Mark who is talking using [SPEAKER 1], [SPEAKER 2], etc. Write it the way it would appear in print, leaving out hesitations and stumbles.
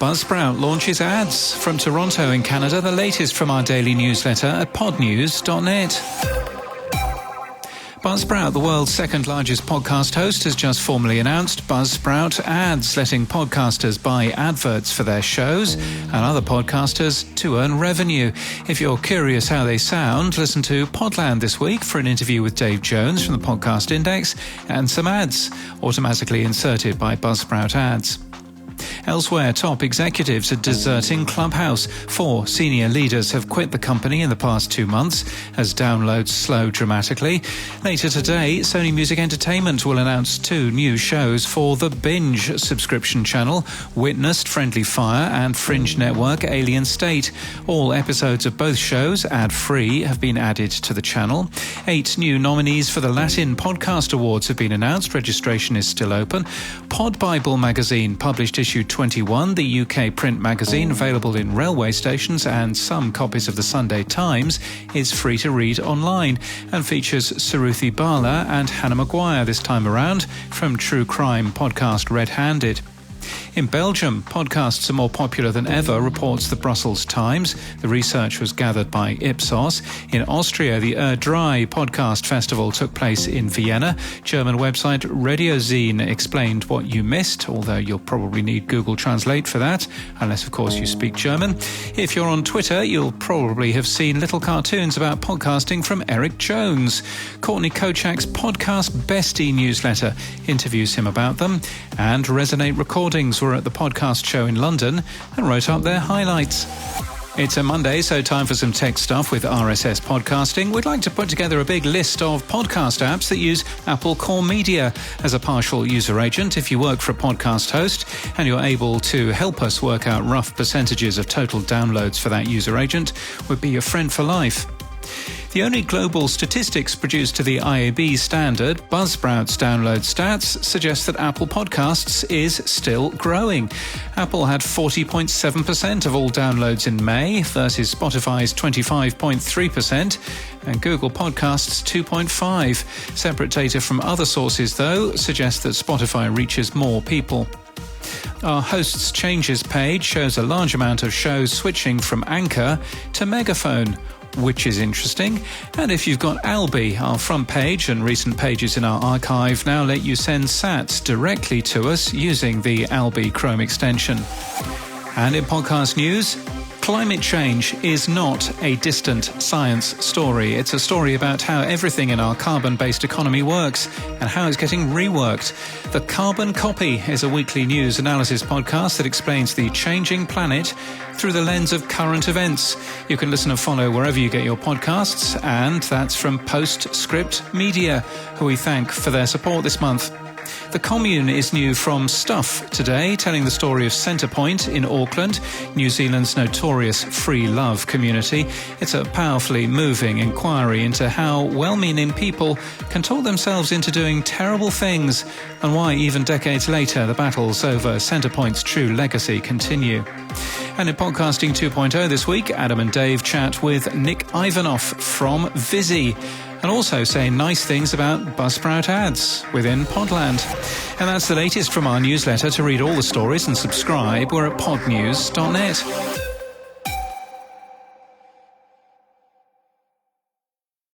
[SPEAKER 1] Buzzsprout launches ads. From Toronto in Canada, the latest from our daily newsletter at podnews.net. Buzzsprout, the world's second largest podcast host, has just formally announced Buzzsprout Ads, letting podcasters buy adverts for their shows and other podcasters to earn revenue. If you're curious how they sound, listen to Podland this week for an interview with Dave Jones from the Podcast Index and some ads automatically inserted by Buzzsprout Ads. Elsewhere, top executives are deserting Clubhouse. 4 senior leaders have quit the company in the past 2 months as downloads slow dramatically. Later today, Sony Music Entertainment will announce 2 new shows for the Binge subscription channel, Witnessed, Friendly Fire and Fringe Network, Alien State. All episodes of both shows, ad-free, have been added to the channel. 8 new nominees for the Latin Podcast Awards have been announced. Registration is still open. Pod Bible magazine published issue 21, the UK print magazine available in railway stations and some copies of the Sunday Times, is free to read online and features Suruthi Bala and Hannah Maguire this time around from true crime podcast Red Handed. In Belgium, podcasts are more popular than ever, reports the Brussels Times. The research was gathered by Ipsos. In Austria, the Dry podcast festival took place in Vienna. German website Radiozine explained what you missed, although you'll probably need Google Translate for that, unless, of course, you speak German. If you're on Twitter, you'll probably have seen little cartoons about podcasting from Eric Jones. Courtney Kochak's Podcast Bestie newsletter interviews him about them, and Resonate Recordings were at the podcast show in London and wrote up their highlights. It's a Monday, so time for some tech stuff with RSS Podcasting. We'd like to put together a big list of podcast apps that use Apple Core Media as a partial user agent. If you work for a podcast host and you're able to help us work out rough percentages of total downloads for that user agent, we'd be your friend for life. The only global statistics produced to the IAB standard, Buzzsprout's download stats, suggest that Apple Podcasts is still growing. Apple had 40.7% of all downloads in May versus Spotify's 25.3% and Google Podcasts 2.5%. Separate data from other sources, though, suggest that Spotify reaches more people. Our Hosts Changes page shows a large amount of shows switching from Anchor to Megaphone, which is interesting. And if you've got Albi, our front page and recent pages in our archive now let you send sats directly to us using the Albi Chrome extension. And in podcast news, climate change is not a distant science story. It's a story about how everything in our carbon-based economy works and how it's getting reworked. The Carbon Copy is a weekly news analysis podcast that explains the changing planet through the lens of current events. You can listen and follow wherever you get your podcasts, and that's from Postscript Media, who we thank for their support this month. The Commune is new from Stuff today, telling the story of Centrepoint in Auckland, New Zealand's notorious free love community. It's a powerfully moving inquiry into how well-meaning people can talk themselves into doing terrible things and why even decades later the battles over Centrepoint's true legacy continue. And in Podcasting 2.0 this week, Adam and Dave chat with Nick Ivanoff from Visi, and also say nice things about Buzzsprout Ads within Podland. And that's the latest from our newsletter. To read all the stories and subscribe, we're at podnews.net.